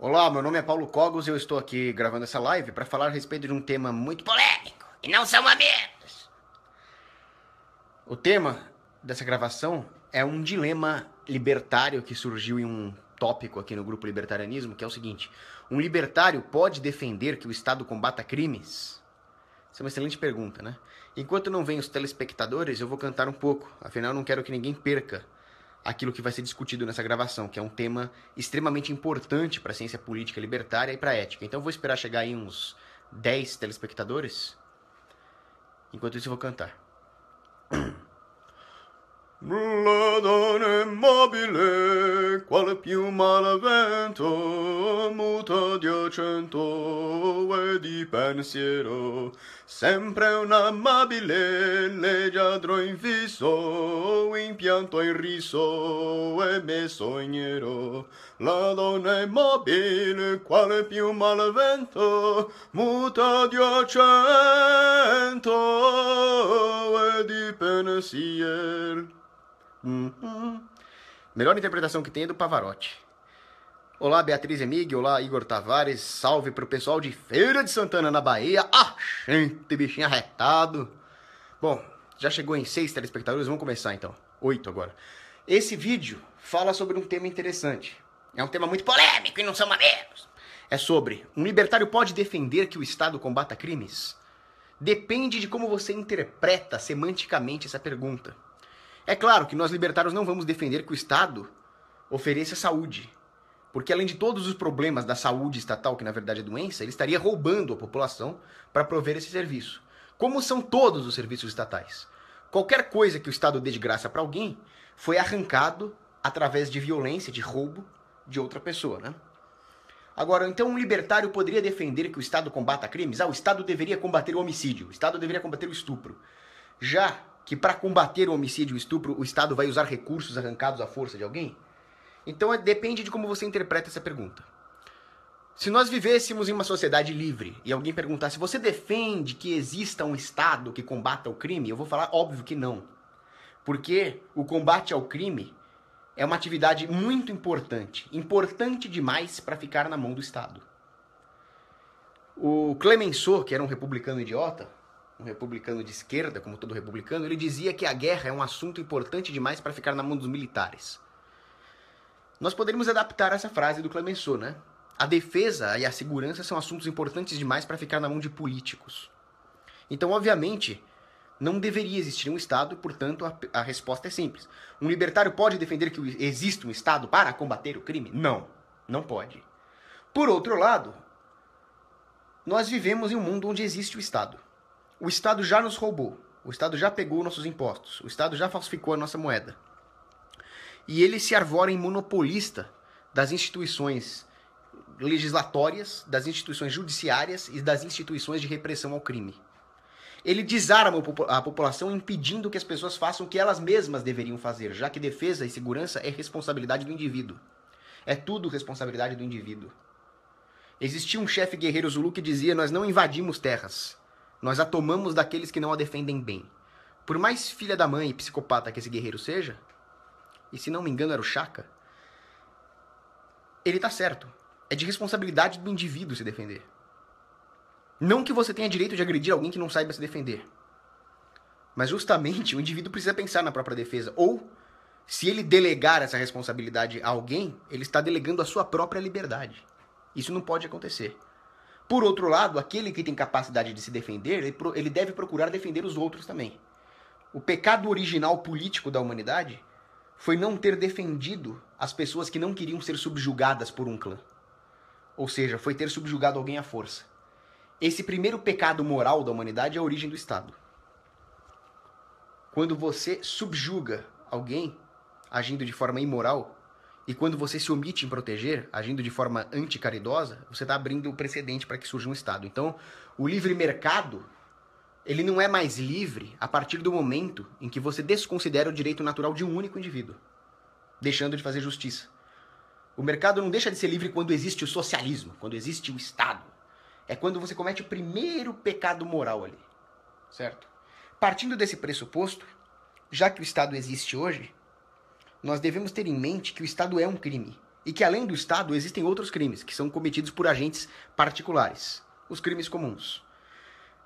Olá, meu nome é Paulo Cogos e eu estou aqui gravando essa live para falar a respeito de um tema muito polêmico e não são mamilos. O tema dessa gravação é um dilema libertário que surgiu em um tópico aqui no grupo Libertarianismo, que é o seguinte: um libertário pode defender que o Estado combata crimes? Essa é uma excelente pergunta, né? Enquanto não vem os telespectadores, eu vou cantar um pouco, afinal eu não quero que ninguém perca aquilo que vai ser discutido nessa gravação, que é um tema extremamente importante para a ciência política libertária e para a ética. Então eu vou esperar chegar aí uns 10 telespectadores. Enquanto isso eu vou cantar. L'adone mobile, quale più malavento, muta di accento e di pensiero, sempre un amabile leggiadro in viso, impianto in riso e me sognerò. La donna è mobile, quale più malavento, muta di accento e di pensiero. Melhor interpretação que tem é do Pavarotti. Olá, Beatriz Emig, olá, Igor Tavares, salve pro pessoal de Feira de Santana, na Bahia. Ah, gente, bichinho arretado. Bom, já chegou em 6 telespectadores, vamos começar então. 8 agora. Esse vídeo fala sobre um tema interessante. É um tema muito polêmico e não são mamilos. É sobre: um libertário pode defender que o Estado combata crimes? Depende de como você interpreta semanticamente essa pergunta. É claro que nós libertários não vamos defender que o Estado ofereça saúde, porque além de todos os problemas da saúde estatal, que na verdade é doença, ele estaria roubando a população para prover esse serviço. Como são todos os serviços estatais. Qualquer coisa que o Estado dê de graça para alguém foi arrancado através de violência, de roubo de outra pessoa, né? Agora, então um libertário poderia defender que o Estado combata crimes? O Estado deveria combater o homicídio, o Estado deveria combater o estupro. Já que para combater o homicídio e o estupro o Estado vai usar recursos arrancados à força de alguém? Então depende de como você interpreta essa pergunta. Se nós vivêssemos em uma sociedade livre e alguém perguntasse: você defende que exista um Estado que combata o crime? Eu vou falar óbvio que não. Porque o combate ao crime é uma atividade muito importante. Importante demais para ficar na mão do Estado. O Clemenceau, que era um republicano idiota, um republicano de esquerda, como todo republicano, ele dizia que a guerra é um assunto importante demais para ficar na mão dos militares. Nós poderíamos adaptar essa frase do Clemenceau, né? A defesa e a segurança são assuntos importantes demais para ficar na mão de políticos. Então, obviamente, não deveria existir um Estado, e, portanto, a resposta é simples. Um libertário pode defender que exista um Estado para combater o crime? Não, não pode. Por outro lado, nós vivemos em um mundo onde existe o Estado. O Estado já nos roubou, o Estado já pegou nossos impostos, o Estado já falsificou a nossa moeda. E ele se arvora em monopolista das instituições legislatórias, das instituições judiciárias e das instituições de repressão ao crime. Ele desarma a população impedindo que as pessoas façam o que elas mesmas deveriam fazer, já que defesa e segurança é responsabilidade do indivíduo. É tudo responsabilidade do indivíduo. Existia um chefe guerreiro Zulu que dizia: nós não invadimos terras. Nós a tomamos daqueles que não a defendem bem. Por mais filha da mãe e psicopata que esse guerreiro seja, e se não me engano era o Chaka, ele tá certo. É de responsabilidade do indivíduo se defender. Não que você tenha direito de agredir alguém que não saiba se defender. Mas justamente o indivíduo precisa pensar na própria defesa. Ou, se ele delegar essa responsabilidade a alguém, ele está delegando a sua própria liberdade. Isso não pode acontecer. Por outro lado, aquele que tem capacidade de se defender, ele deve procurar defender os outros também. O pecado original político da humanidade foi não ter defendido as pessoas que não queriam ser subjugadas por um clã. Ou seja, foi ter subjugado alguém à força. Esse primeiro pecado moral da humanidade é a origem do Estado. Quando você subjuga alguém, agindo de forma imoral, e quando você se omite em proteger, agindo de forma anticaridosa, você está abrindo o precedente para que surja um Estado. Então, o livre mercado, ele não é mais livre a partir do momento em que você desconsidera o direito natural de um único indivíduo, deixando de fazer justiça. O mercado não deixa de ser livre quando existe o socialismo, quando existe o Estado. É quando você comete o primeiro pecado moral ali, certo? Partindo desse pressuposto, já que o Estado existe hoje, nós devemos ter em mente que o Estado é um crime E que além do Estado existem outros crimes que são cometidos por agentes particulares. Os crimes comuns.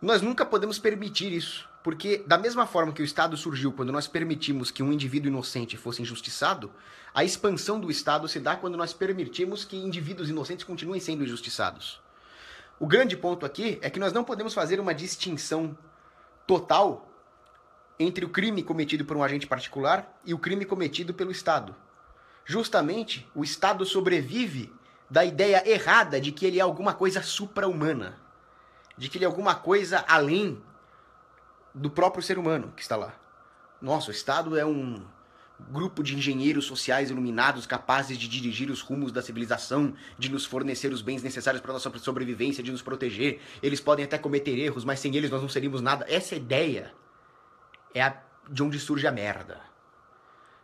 Nós nunca podemos permitir isso, porque da mesma forma que o Estado surgiu quando nós permitimos que um indivíduo inocente fosse injustiçado, a expansão do Estado se dá quando nós permitimos que indivíduos inocentes continuem sendo injustiçados. O grande ponto aqui é que nós não podemos fazer uma distinção total entre o crime cometido por um agente particular e o crime cometido pelo Estado. Justamente, o Estado sobrevive da ideia errada de que ele é alguma coisa supra-humana, de que ele é alguma coisa além do próprio ser humano que está lá. Nossa, o Estado é um grupo de engenheiros sociais iluminados capazes de dirigir os rumos da civilização, de nos fornecer os bens necessários para a nossa sobrevivência, de nos proteger. Eles podem até cometer erros, mas sem eles nós não seríamos nada. Essa ideia é de onde surge a merda.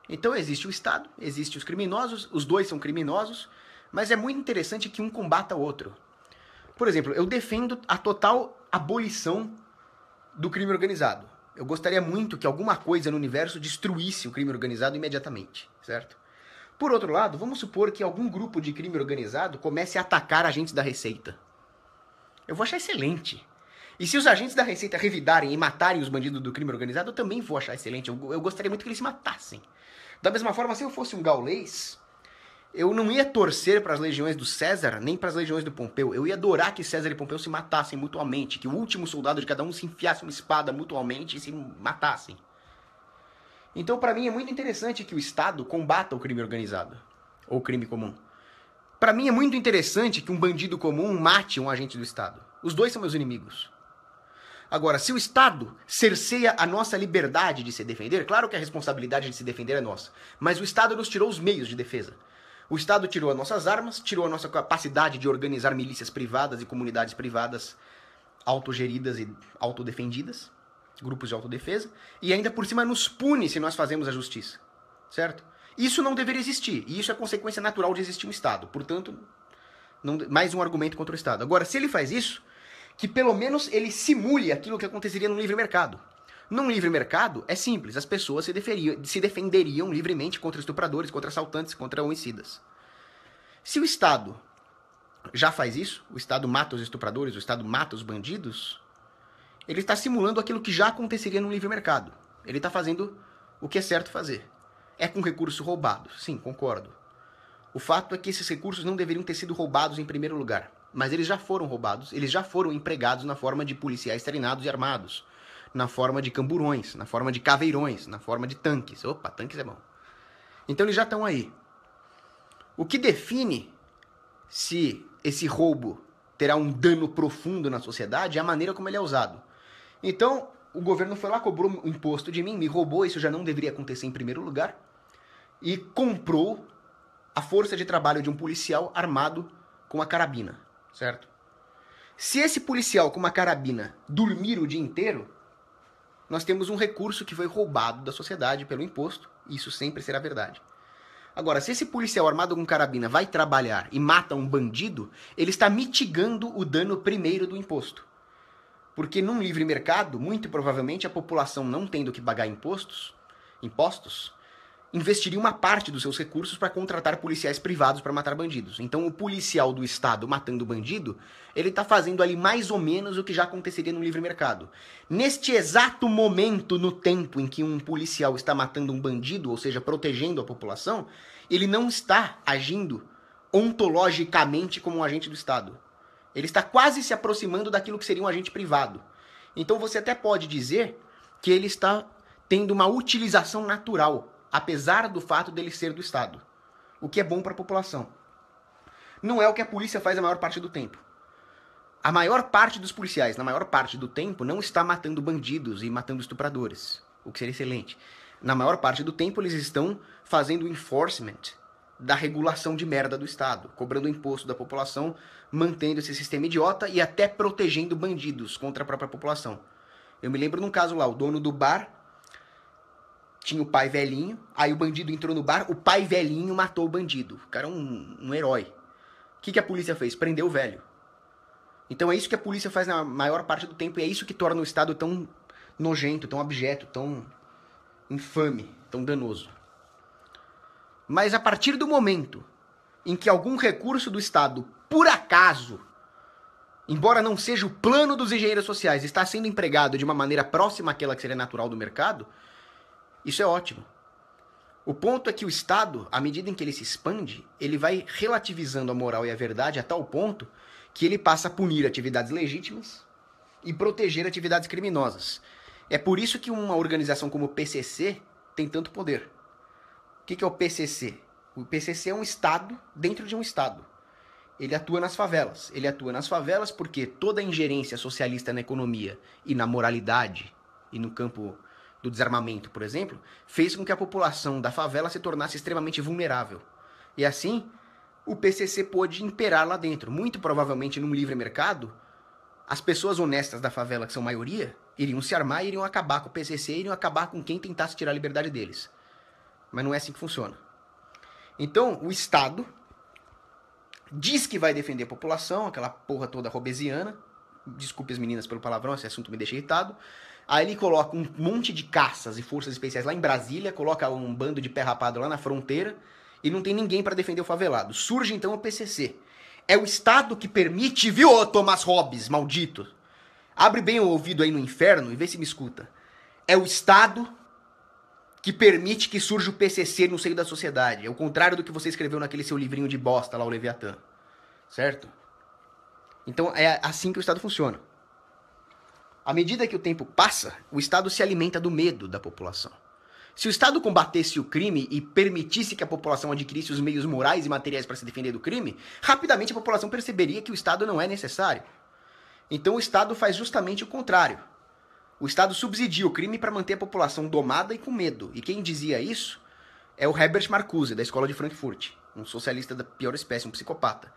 Então existe o Estado, existem os criminosos, os dois são criminosos, mas é muito interessante que um combata o outro. Por exemplo, eu defendo a total abolição do crime organizado. Eu gostaria muito que alguma coisa no universo destruísse o crime organizado imediatamente, certo? Por outro lado, vamos supor que algum grupo de crime organizado comece a atacar agentes da Receita. Eu vou achar excelente. E se os agentes da Receita revidarem e matarem os bandidos do crime organizado, eu também vou achar excelente. Eu gostaria muito que eles se matassem. Da mesma forma, se eu fosse um gaulês, eu não ia torcer para as legiões do César, nem para as legiões do Pompeu. Eu ia adorar que César e Pompeu se matassem mutuamente, que o último soldado de cada um se enfiasse uma espada mutuamente e se matassem. Então, para mim, é muito interessante que o Estado combata o crime organizado, ou crime comum. Para mim, é muito interessante que um bandido comum mate um agente do Estado. Os dois são meus inimigos. Agora, se o Estado cerceia a nossa liberdade de se defender, claro que a responsabilidade de se defender é nossa, mas o Estado nos tirou os meios de defesa. O Estado tirou as nossas armas, tirou a nossa capacidade de organizar milícias privadas e comunidades privadas autogeridas e autodefendidas, grupos de autodefesa, e ainda por cima nos pune se nós fazemos a justiça, certo? Isso não deveria existir, e isso é consequência natural de existir um Estado. Portanto, mais um argumento contra o Estado. Agora, se ele faz isso, que pelo menos ele simule aquilo que aconteceria no livre mercado. Num livre mercado, é simples, as pessoas se defenderiam livremente contra estupradores, contra assaltantes, contra homicidas. Se o Estado já faz isso, o Estado mata os estupradores, o Estado mata os bandidos, ele está simulando aquilo que já aconteceria no livre mercado. Ele está fazendo o que é certo fazer. É com recurso roubado, sim, concordo. O fato é que esses recursos não deveriam ter sido roubados em primeiro lugar. Mas eles já foram roubados, eles já foram empregados na forma de policiais treinados e armados, na forma de camburões, na forma de caveirões, na forma de tanques. Opa, tanques é bom. Então eles já estão aí. O que define se esse roubo terá um dano profundo na sociedade é a maneira como ele é usado. Então, o governo foi lá, cobrou um imposto de mim, me roubou, isso já não deveria acontecer em primeiro lugar, e comprou a força de trabalho de um policial armado com uma carabina. Certo? Se esse policial com uma carabina dormir o dia inteiro, nós temos um recurso que foi roubado da sociedade pelo imposto, e isso sempre será verdade. Agora, se esse policial armado com carabina vai trabalhar e mata um bandido, ele está mitigando o dano primeiro do imposto. Porque num livre mercado, muito provavelmente a população não tendo que pagar impostos, investiria uma parte dos seus recursos para contratar policiais privados para matar bandidos. Então o policial do Estado matando bandido, ele está fazendo ali mais ou menos o que já aconteceria no livre mercado. Neste exato momento no tempo em que um policial está matando um bandido, ou seja, protegendo a população, ele não está agindo ontologicamente como um agente do Estado. Ele está quase se aproximando daquilo que seria um agente privado. Então você até pode dizer que ele está tendo uma utilização natural, apesar do fato dele ser do Estado. O que é bom para a população. Não é o que a polícia faz a maior parte do tempo. A maior parte dos policiais, na maior parte do tempo, não está matando bandidos e matando estupradores. O que seria excelente. Na maior parte do tempo, eles estão fazendo o enforcement da regulação de merda do Estado, cobrando imposto da população, mantendo esse sistema idiota e até protegendo bandidos contra a própria população. Eu me lembro num caso lá, o dono do bar tinha o pai velhinho, aí o bandido entrou no bar, o pai velhinho matou o bandido. O cara é um herói. O que a polícia fez? Prendeu o velho. Então é isso que a polícia faz na maior parte do tempo, e é isso que torna o Estado tão nojento, tão abjeto, tão infame, tão danoso. Mas a partir do momento em que algum recurso do Estado, por acaso, embora não seja o plano dos engenheiros sociais, está sendo empregado de uma maneira próxima àquela que seria natural do mercado, isso é ótimo. O ponto é que o Estado, à medida em que ele se expande, ele vai relativizando a moral e a verdade a tal ponto que ele passa a punir atividades legítimas e proteger atividades criminosas. É por isso que uma organização como o PCC tem tanto poder. O que é o PCC? O PCC é um Estado dentro de um Estado. Ele atua nas favelas. Ele atua nas favelas porque toda a ingerência socialista na economia e na moralidade e no campo do desarmamento, por exemplo, fez com que a população da favela se tornasse extremamente vulnerável. E assim, o PCC pôde imperar lá dentro. Muito provavelmente, num livre mercado, as pessoas honestas da favela, que são maioria, iriam se armar e iriam acabar com o PCC, iriam acabar com quem tentasse tirar a liberdade deles. Mas não é assim que funciona. Então, o Estado diz que vai defender a população, aquela porra toda robesiana. Desculpe as meninas pelo palavrão, esse assunto me deixa irritado. Aí ele coloca um monte de caças e forças especiais lá em Brasília, coloca um bando de pé rapado lá na fronteira e não tem ninguém para defender o favelado. Surge então o PCC. É o Estado que permite, viu, ô Thomas Hobbes, maldito? Abre bem o ouvido aí no inferno e vê se me escuta. É o Estado que permite que surja o PCC no seio da sociedade. É o contrário do que você escreveu naquele seu livrinho de bosta lá, o Leviatã. Certo? Então é assim que o Estado funciona. À medida que o tempo passa, o Estado se alimenta do medo da população. Se o Estado combatesse o crime e permitisse que a população adquirisse os meios morais e materiais para se defender do crime, rapidamente a população perceberia que o Estado não é necessário. Então o Estado faz justamente o contrário. O Estado subsidia o crime para manter a população domada e com medo. E quem dizia isso é o Herbert Marcuse, da Escola de Frankfurt, um socialista da pior espécie, um psicopata.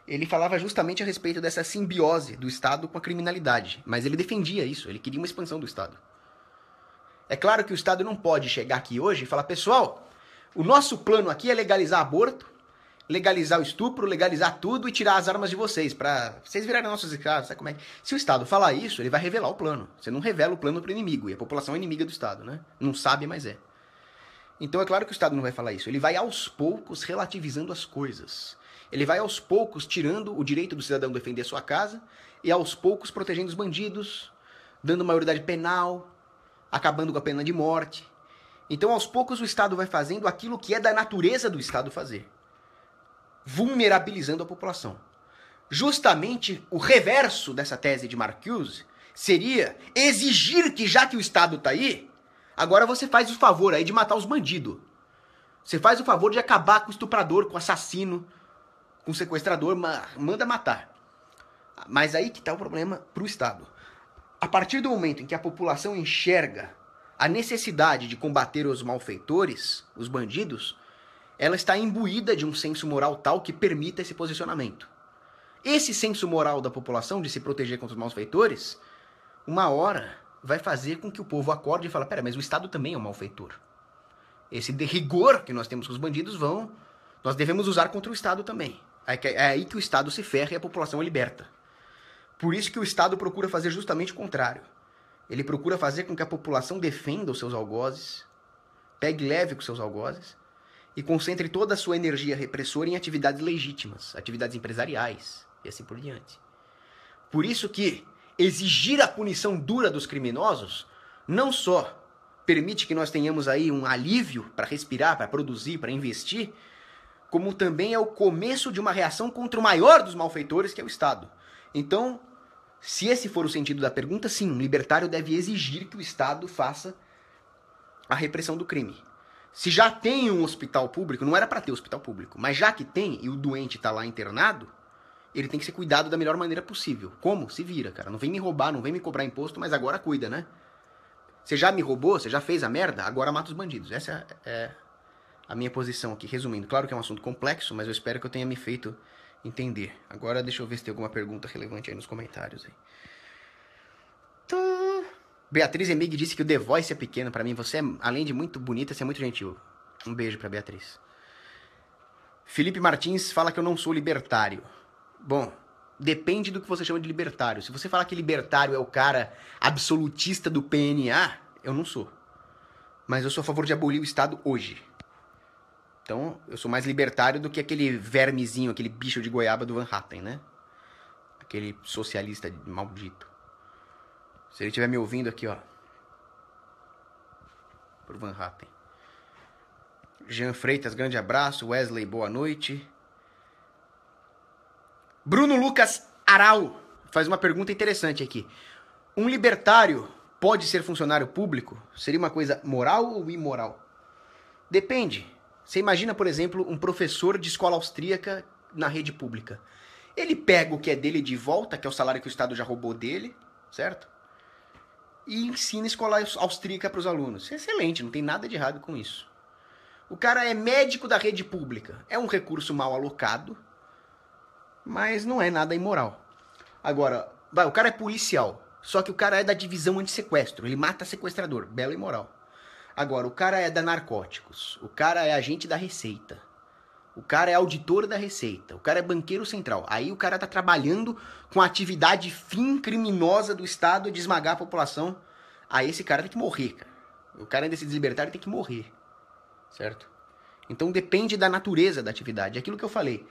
Ele falava justamente a respeito dessa simbiose do Estado com a criminalidade, mas ele defendia isso, ele queria uma expansão do Estado. É claro que o Estado não pode chegar aqui hoje e falar, pessoal, o nosso plano aqui é legalizar aborto, legalizar o estupro, legalizar tudo e tirar as armas de vocês, pra vocês virarem nossos escravos, sabe como é? Se o Estado falar isso, ele vai revelar o plano. Você não revela o plano pro inimigo, e a população é inimiga do Estado, né? Não sabe, mas é. Então é claro que o Estado não vai falar isso, ele vai aos poucos relativizando as coisas. Ele vai aos poucos tirando o direito do cidadão defender a sua casa e aos poucos protegendo os bandidos, dando maioridade penal, acabando com a pena de morte. Então, aos poucos, o Estado vai fazendo aquilo que é da natureza do Estado fazer, vulnerabilizando a população. Justamente o reverso dessa tese de Marcuse seria exigir que, já que o Estado está aí, agora você faz o favor aí de matar os bandidos. Você faz o favor de acabar com o estuprador, com o assassino, com o sequestrador, manda matar. Mas aí que está o problema para o Estado. A partir do momento em que a população enxerga a necessidade de combater os malfeitores, os bandidos, ela está imbuída de um senso moral tal que permita esse posicionamento. Esse senso moral da população de se proteger contra os malfeitores, uma hora vai fazer com que o povo acorde e fale, pera, mas o Estado também é um malfeitor. Esse rigor que nós temos com os bandidos nós devemos usar contra o Estado também. É aí que o Estado se ferra e a população é liberta. Por isso que o Estado procura fazer justamente o contrário. Ele procura fazer com que a população defenda os seus algozes, pegue leve com os seus algozes e concentre toda a sua energia repressora em atividades legítimas, atividades empresariais e assim por diante. Por isso que exigir a punição dura dos criminosos não só permite que nós tenhamos aí um alívio para respirar, para produzir, para investir, como também é o começo de uma reação contra o maior dos malfeitores, que é o Estado. Então, se esse for o sentido da pergunta, sim, um libertário deve exigir que o Estado faça a repressão do crime. Se já tem um hospital público, não era para ter hospital público, mas já que tem e o doente está lá internado, ele tem que ser cuidado da melhor maneira possível. Como? Se vira, cara. Não vem me roubar, não vem me cobrar imposto, mas agora cuida, né? Você já me roubou, você já fez a merda, agora mata os bandidos. Essa é a minha posição aqui, resumindo. Claro que é um assunto complexo, mas eu espero que eu tenha me feito entender. Agora deixa eu ver se tem alguma pergunta relevante aí nos comentários. Aí. Beatriz Emig disse que o The Voice é pequeno pra mim. Você, além de muito bonita, você é muito gentil. Um beijo pra Beatriz. Felipe Martins fala que eu não sou libertário. Bom, depende do que você chama de libertário. Se você falar que libertário é o cara absolutista do PNA, eu não sou. Mas eu sou a favor de abolir o Estado hoje. Então, eu sou mais libertário do que aquele vermezinho, aquele bicho de goiaba do Van Hatten, né? Aquele socialista maldito. Se ele estiver me ouvindo aqui, ó. Por Van Hatten. Jean Freitas, grande abraço. Wesley, boa noite. Bruno Lucas Aral faz uma pergunta interessante aqui. Um libertário pode ser funcionário público? Seria uma coisa moral ou imoral? Depende. Você imagina, por exemplo, um professor de escola austríaca na rede pública. Ele pega o que é dele de volta, que é o salário que o Estado já roubou dele, certo? E ensina escola austríaca para os alunos. Isso é excelente, não tem nada de errado com isso. O cara é médico da rede pública. É um recurso mal alocado, mas não é nada imoral. Agora, o cara é policial, só que o cara é da divisão anti-sequestro. Ele mata sequestrador, belo e moral. Agora, o cara é da narcóticos, o cara é agente da Receita, o cara é auditor da Receita, o cara é banqueiro central. Aí o cara tá trabalhando com a atividade fim criminosa do Estado de esmagar a população. Aí esse cara tem que morrer, cara. O cara desse deslibertário tem que morrer, certo? Então depende da natureza da atividade. É aquilo que eu falei.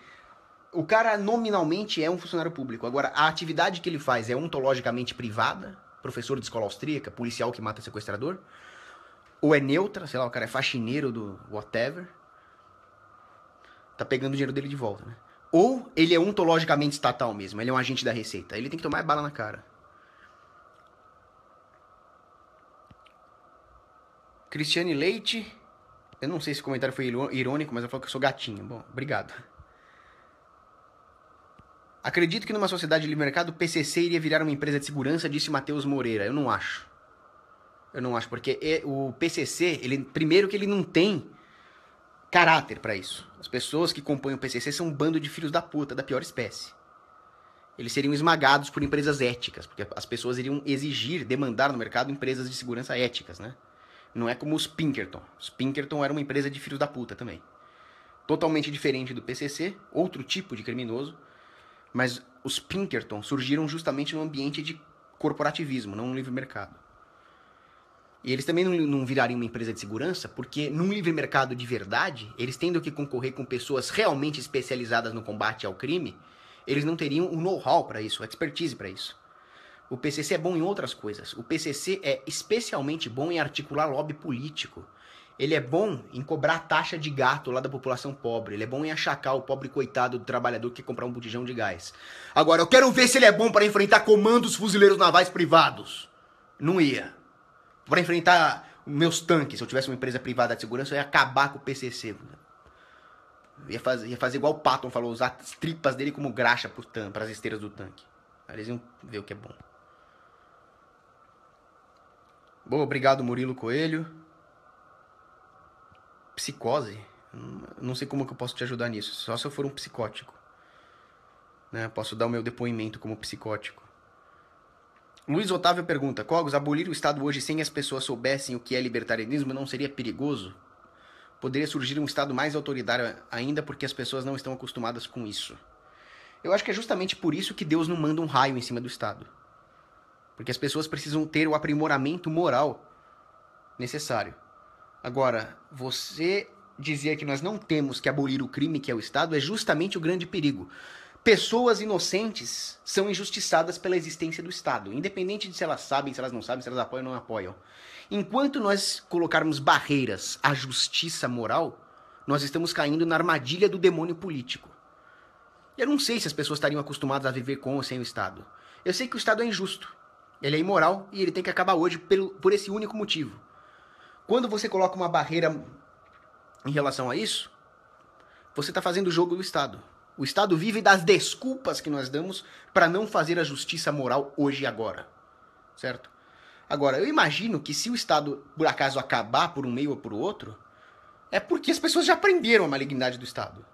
O cara nominalmente é um funcionário público. Agora, a atividade que ele faz é ontologicamente privada, professor de escola austríaca, policial que mata sequestrador, ou é neutra, sei lá, o cara é faxineiro do whatever, tá pegando o dinheiro dele de volta, né? Ou ele é ontologicamente estatal mesmo, ele é um agente da Receita, ele tem que tomar bala na cara. Cristiane Leite, eu não sei se o comentário foi irônico, mas ela falou que eu sou gatinho. Bom, obrigado. Acredito que numa sociedade de livre mercado o PCC iria virar uma empresa de segurança, disse Matheus Moreira. Eu não acho. Eu não acho, porque o PCC, primeiro que ele não tem caráter pra isso. As pessoas que compõem o PCC são um bando de filhos da puta, da pior espécie. Eles seriam esmagados por empresas éticas, porque as pessoas iriam exigir, demandar no mercado empresas de segurança éticas, né? Não é como os Pinkerton. Os Pinkerton eram uma empresa de filhos da puta também. Totalmente diferente do PCC, outro tipo de criminoso, mas os Pinkerton surgiram justamente num ambiente de corporativismo, não no livre mercado. E eles também não virariam uma empresa de segurança, porque num livre mercado de verdade, eles tendo que concorrer com pessoas realmente especializadas no combate ao crime, eles não teriam o know-how para isso, a expertise para isso. O PCC é bom em outras coisas. O PCC é especialmente bom em articular lobby político. Ele é bom em cobrar taxa de gato lá da população pobre. Ele é bom em achacar o pobre coitado do trabalhador que quer comprar um botijão de gás. Agora, eu quero ver se ele é bom para enfrentar comandos fuzileiros navais privados. Não ia. Para enfrentar meus tanques, se eu tivesse uma empresa privada de segurança, eu ia acabar com o PCC. Ia fazer igual o Patton falou, usar as tripas dele como graxa para as esteiras do tanque. Aí eles iam ver o que é bom. Bom, obrigado, Murilo Coelho. Psicose? Não sei como que eu posso te ajudar nisso, só se eu for um psicótico. Né? Posso dar o meu depoimento como psicótico. Luiz Otávio pergunta, Cogos, abolir o Estado hoje sem as pessoas soubessem o que é libertarianismo não seria perigoso? Poderia surgir um Estado mais autoritário ainda porque as pessoas não estão acostumadas com isso. Eu acho que é justamente por isso que Deus não manda um raio em cima do Estado. Porque as pessoas precisam ter o aprimoramento moral necessário. Agora, você dizer que nós não temos que abolir o crime que é o Estado é justamente o grande perigo. Pessoas inocentes são injustiçadas pela existência do Estado, independente de se elas sabem, se elas não sabem, se elas apoiam ou não apoiam. Enquanto nós colocarmos barreiras à justiça moral, nós estamos caindo na armadilha do demônio político. Eu não sei se as pessoas estariam acostumadas a viver com ou sem o Estado. Eu sei que o Estado é injusto, ele é imoral e ele tem que acabar hoje por esse único motivo. Quando você coloca uma barreira em relação a isso, você está fazendo o jogo do Estado. O Estado vive das desculpas que nós damos para não fazer a justiça moral hoje e agora. Certo? Agora, eu imagino que se o Estado, por acaso, acabar por um meio ou por outro, é porque as pessoas já aprenderam a malignidade do Estado.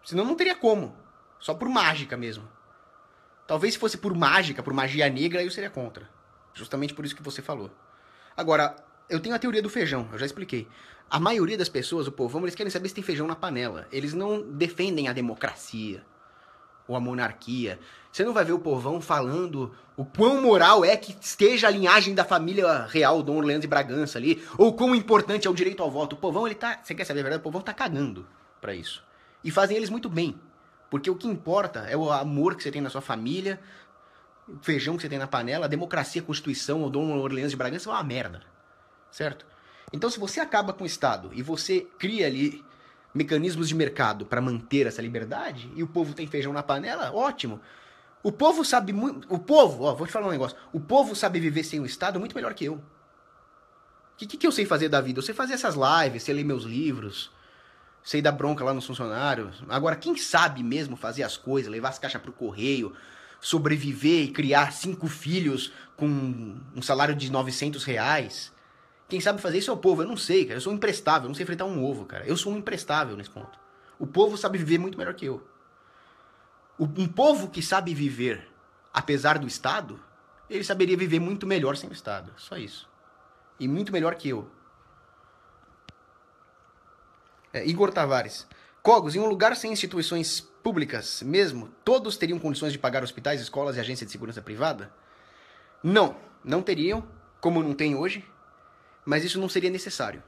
Senão não teria como. Só por mágica mesmo. Talvez se fosse por mágica, por magia negra, eu seria contra. Justamente por isso que você falou. Agora, eu tenho a teoria do feijão, eu já expliquei. A maioria das pessoas, o povão, eles querem saber se tem feijão na panela. Eles não defendem a democracia. ou a monarquia. Você não vai ver o povão falando o quão moral é que esteja a linhagem da família real, Dom Orleans de Bragança ali, ou quão importante é o direito ao voto. O povão, ele tá... Você quer saber a verdade? O povão tá cagando pra isso. E fazem eles muito bem. Porque o que importa é o amor que você tem na sua família, o feijão que você tem na panela, a democracia, a Constituição, o Dom Orleans de Bragança é uma merda. Certo? Então, se você acaba com o Estado e você cria ali mecanismos de mercado para manter essa liberdade, e o povo tem feijão na panela, ótimo. O povo sabe muito... O povo, ó, vou te falar um negócio. O povo sabe viver sem o Estado muito melhor que eu. O que eu sei fazer da vida? Eu sei fazer essas lives, sei ler meus livros, sei dar bronca lá nos funcionários. Agora, quem sabe mesmo fazer as coisas, levar as caixas pro correio, sobreviver e criar 5 filhos com um salário de R$ 900... Quem sabe fazer isso é o povo. Eu não sei, cara. Eu sou um imprestável. Eu não sei fritar um ovo, cara. Eu sou um imprestável nesse ponto. O povo sabe viver muito melhor que eu. Um povo que sabe viver apesar do Estado, ele saberia viver muito melhor sem o Estado. Só isso. E muito melhor que eu. Igor Tavares. Cogos, em um lugar sem instituições públicas mesmo, todos teriam condições de pagar hospitais, escolas e agências de segurança privada? Não. Não teriam, como não tem hoje. Mas isso não seria necessário.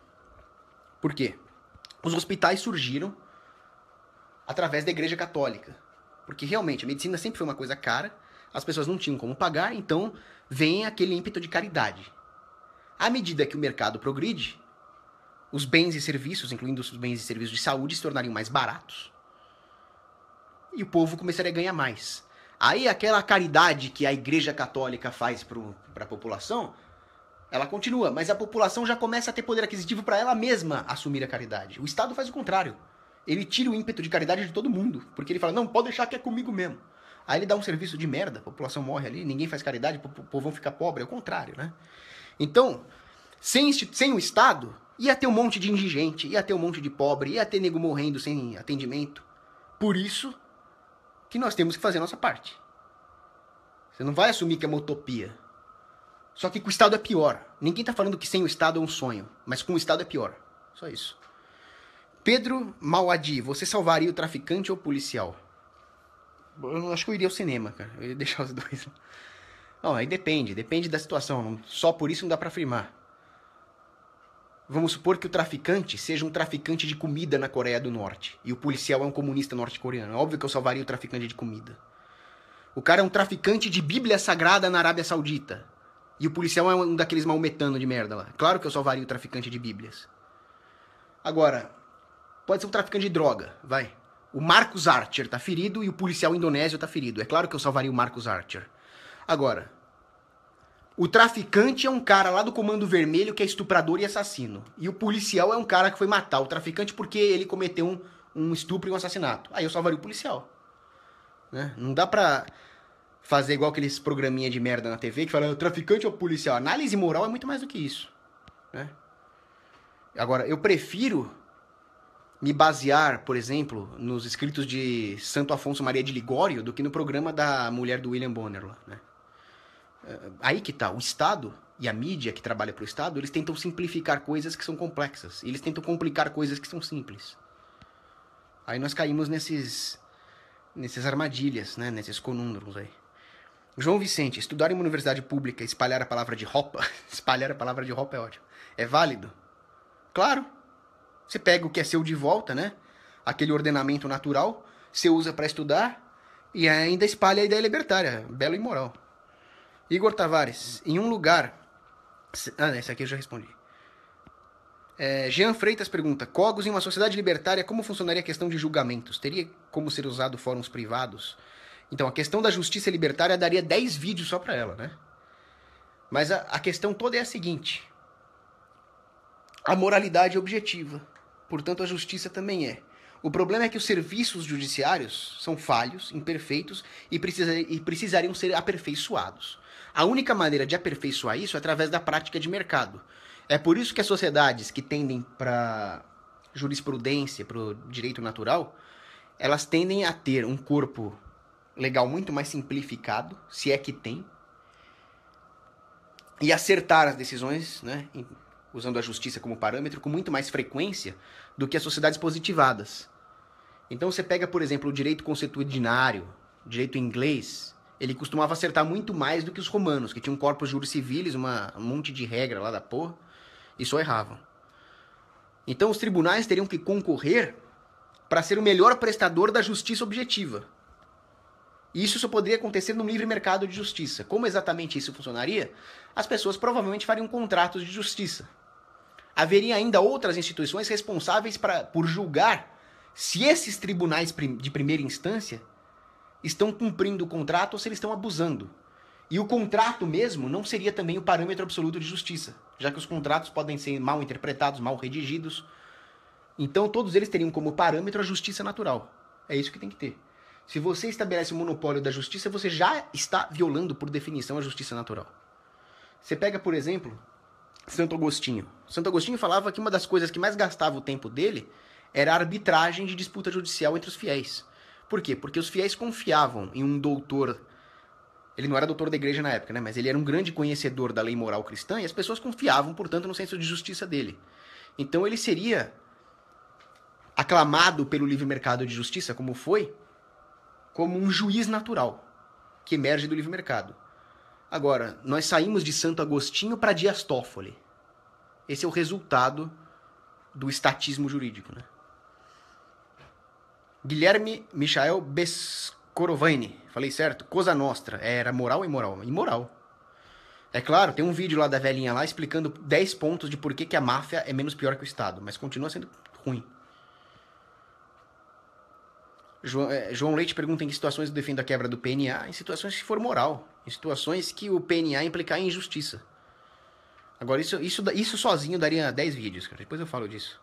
Por quê? Os hospitais surgiram através da Igreja Católica. Porque realmente a medicina sempre foi uma coisa cara, as pessoas não tinham como pagar, então vem aquele ímpeto de caridade. À medida que o mercado progride, os bens e serviços, incluindo os bens e serviços de saúde, se tornariam mais baratos. E o povo começaria a ganhar mais. Aí aquela caridade que a Igreja Católica faz para a população... Ela continua, mas a população já começa a ter poder aquisitivo para ela mesma assumir a caridade. O Estado faz o contrário. Ele tira o ímpeto de caridade de todo mundo. Porque ele fala, não, pode deixar que é comigo mesmo. Aí ele dá um serviço de merda, a população morre ali, ninguém faz caridade, o povão fica pobre. É o contrário, né? Então, sem o Estado, ia ter um monte de indigente, ia ter um monte de pobre, ia ter nego morrendo sem atendimento. Por isso que nós temos que fazer a nossa parte. Você não vai assumir que é uma utopia. Só que com o Estado é pior. Ninguém tá falando que sem o Estado é um sonho, mas com o Estado é pior. Só isso. Pedro Mauadi, você salvaria o traficante ou o policial? Eu acho que eu iria ao cinema, cara. Eu ia deixar os dois. Não, aí depende da situação. Só por isso não dá pra afirmar. Vamos supor que o traficante seja um traficante de comida na Coreia do Norte e o policial é um comunista norte-coreano. É óbvio que eu salvaria o traficante de comida. O cara é um traficante de Bíblia Sagrada na Arábia Saudita. E o policial é um daqueles maometanos de merda lá. Claro que eu salvaria o traficante de bíblias. Agora, pode ser um traficante de droga, vai. O Marcus Archer tá ferido e o policial indonésio tá ferido. É claro que eu salvaria o Marcus Archer. Agora, o traficante é um cara lá do Comando Vermelho que é estuprador e assassino. E o policial é um cara que foi matar o traficante porque ele cometeu um estupro e um assassinato. Aí eu salvaria o policial. Né? Não dá pra... fazer igual aqueles programinha de merda na TV que falam traficante ou policial. Análise moral é muito mais do que isso. Né? Agora, eu prefiro me basear, por exemplo, nos escritos de Santo Afonso Maria de Ligório do que no programa da mulher do William Bonner lá. Né? Aí que tá. O Estado e a mídia que trabalha pro Estado, eles tentam simplificar coisas que são complexas. Eles tentam complicar coisas que são simples. Aí nós caímos nessas armadilhas, né? Nesses conúnduros aí. João Vicente, estudar em uma universidade pública e espalhar a palavra de roupa... espalhar a palavra de roupa é ótimo. É válido? Claro. Você pega o que é seu de volta, né? Aquele ordenamento natural, você usa para estudar e ainda espalha a ideia libertária. Belo e moral. Igor Tavares, em um lugar... esse aqui eu já respondi. Jean Freitas pergunta, Cogos, em uma sociedade libertária, como funcionaria a questão de julgamentos? Teria como ser usado fóruns privados? Então, a questão da justiça libertária daria 10 vídeos só pra ela, né? Mas a questão toda é a seguinte. A moralidade é objetiva. Portanto, a justiça também é. O problema é que os serviços judiciários são falhos, imperfeitos e precisariam ser aperfeiçoados. A única maneira de aperfeiçoar isso é através da prática de mercado. É por isso que as sociedades que tendem para jurisprudência, para o direito natural, elas tendem a ter um corpo legal muito mais simplificado, se é que tem, e acertar as decisões, né, usando a justiça como parâmetro, com muito mais frequência do que as sociedades positivadas. Então você pega, por exemplo, o direito consuetudinário, direito inglês, ele costumava acertar muito mais do que os romanos, que tinham corpus juris civilis, um monte de regra lá da porra, e só erravam. Então os tribunais teriam que concorrer para ser o melhor prestador da justiça objetiva. E isso só poderia acontecer no livre mercado de justiça. Como exatamente isso funcionaria? As pessoas provavelmente fariam contratos de justiça. Haveria ainda outras instituições responsáveis por julgar se esses tribunais de primeira instância estão cumprindo o contrato ou se eles estão abusando. E o contrato mesmo não seria também o parâmetro absoluto de justiça, já que os contratos podem ser mal interpretados, mal redigidos. Então todos eles teriam como parâmetro a justiça natural. É isso que tem que ter. Se você estabelece o monopólio da justiça, você já está violando, por definição, a justiça natural. Você pega, por exemplo, Santo Agostinho. Santo Agostinho falava que uma das coisas que mais gastava o tempo dele era a arbitragem de disputa judicial entre os fiéis. Por quê? Porque os fiéis confiavam em um doutor. Ele não era doutor da igreja na época, né? Mas ele era um grande conhecedor da lei moral cristã e as pessoas confiavam, portanto, no senso de justiça dele. Então ele seria aclamado pelo livre mercado de justiça, como foi, como um juiz natural, que emerge do livre mercado. Agora, nós saímos de Santo Agostinho para Dias Toffoli. Esse é o resultado do estatismo jurídico, né? Guilherme Michael Bescorovani, falei certo? Cosa Nostra, era moral ou imoral? Imoral. É claro, tem um vídeo lá da velhinha lá explicando 10 pontos de por que a máfia é menos pior que o Estado, mas continua sendo ruim. João Leite pergunta em que situações eu defendo a quebra do PNA. Em situações que for moral. Em situações que o PNA implicar em injustiça. Agora, isso sozinho daria 10 vídeos, cara. Depois eu falo disso.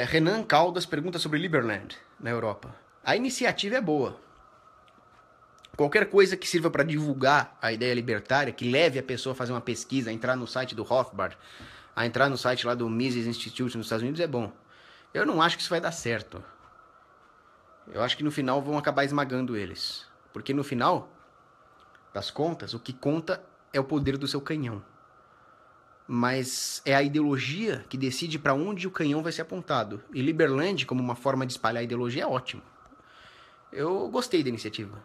Renan Caldas pergunta sobre Liberland, na Europa. A iniciativa é boa. Qualquer coisa que sirva para divulgar a ideia libertária, que leve a pessoa a fazer uma pesquisa, a entrar no site do Rothbard, a entrar no site lá do Mises Institute nos Estados Unidos, é bom. Eu não acho que isso vai dar certo. Eu acho que no final vão acabar esmagando eles. Porque no final das contas, o que conta é o poder do seu canhão. Mas é a ideologia que decide para onde o canhão vai ser apontado. E Liberland, como uma forma de espalhar a ideologia, é ótimo. Eu gostei da iniciativa.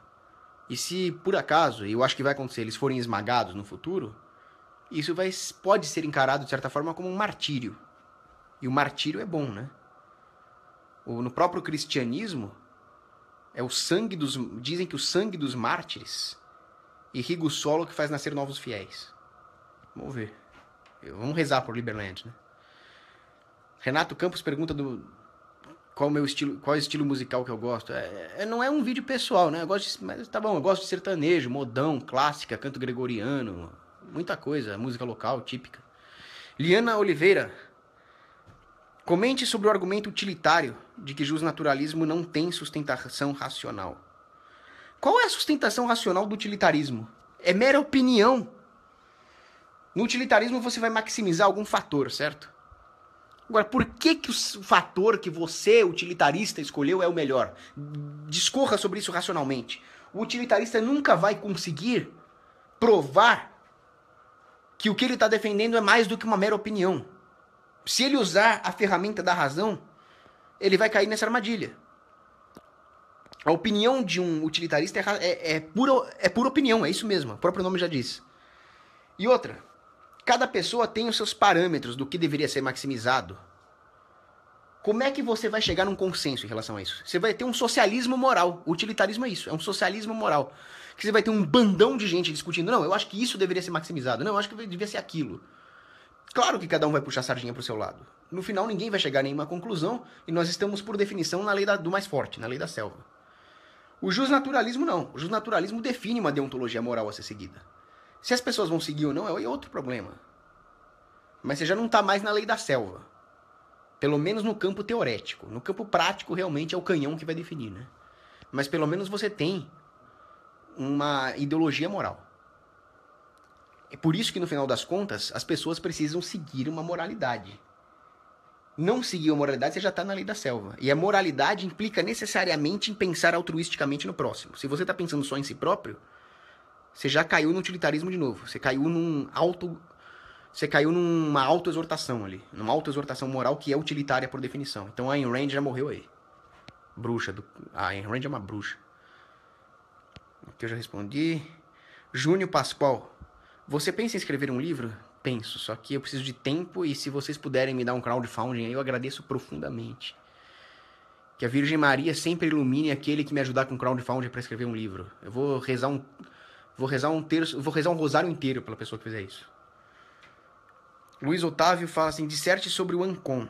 E se, por acaso, e eu acho que vai acontecer, eles forem esmagados no futuro, isso pode ser encarado, de certa forma, como um martírio. E o martírio é bom, né? No próprio cristianismo, dizem que o sangue dos mártires irriga o solo que faz nascer novos fiéis. Vamos ver. Vamos rezar por Liberland, né? Renato Campos pergunta qual é o estilo musical que eu gosto. Não é um vídeo pessoal, né? Mas tá bom, eu gosto de sertanejo, modão, clássica, canto gregoriano, muita coisa, música local, típica. Liana Oliveira, comente sobre o argumento utilitário de que justnaturalismo não tem sustentação racional. Qual é a sustentação racional do utilitarismo? É mera opinião. No utilitarismo você vai maximizar algum fator, certo? Agora, por que o fator que você, utilitarista, escolheu é o melhor? Discorra sobre isso racionalmente. O utilitarista nunca vai conseguir provar que o que ele está defendendo é mais do que uma mera opinião. Se ele usar a ferramenta da razão, ele vai cair nessa armadilha. A opinião de um utilitarista é pura opinião, é isso mesmo, o próprio nome já diz. E outra, cada pessoa tem os seus parâmetros do que deveria ser maximizado. Como é que você vai chegar num consenso em relação a isso? Você vai ter um socialismo moral. O utilitarismo é isso, é um socialismo moral. Que você vai ter um bandão de gente discutindo, não, eu acho que isso deveria ser maximizado, não, eu acho que deveria ser aquilo. Claro que cada um vai puxar a sardinha pro seu lado. No final ninguém vai chegar a nenhuma conclusão e nós estamos, por definição, na lei do mais forte, na lei da selva. O justnaturalismo não. O justnaturalismo define uma deontologia moral a ser seguida. Se as pessoas vão seguir ou não é outro problema. Mas você já não está mais na lei da selva. Pelo menos no campo teorético. No campo prático, realmente, é o canhão que vai definir, né? Mas pelo menos você tem uma ideologia moral. É por isso que, no final das contas, as pessoas precisam seguir uma moralidade. Não seguir a moralidade, você já está na lei da selva. E a moralidade implica necessariamente em pensar altruisticamente no próximo. Se você está pensando só em si próprio, você já caiu no utilitarismo de novo. Você caiu numa autoexortação ali. Numa autoexortação moral que é utilitária por definição. Então a Ayn Rand já morreu aí. A Ayn Rand é uma bruxa. que eu já respondi. Júnior Pascoal, você pensa em escrever um livro? Penso, só que eu preciso de tempo e se vocês puderem me dar um crowdfunding aí, eu agradeço profundamente. Que a Virgem Maria sempre ilumine aquele que me ajudar com crowdfunding para escrever um livro. Eu vou rezar um rosário inteiro pela pessoa que fizer isso. Luiz Otávio fala assim, disserte sobre o Ancon.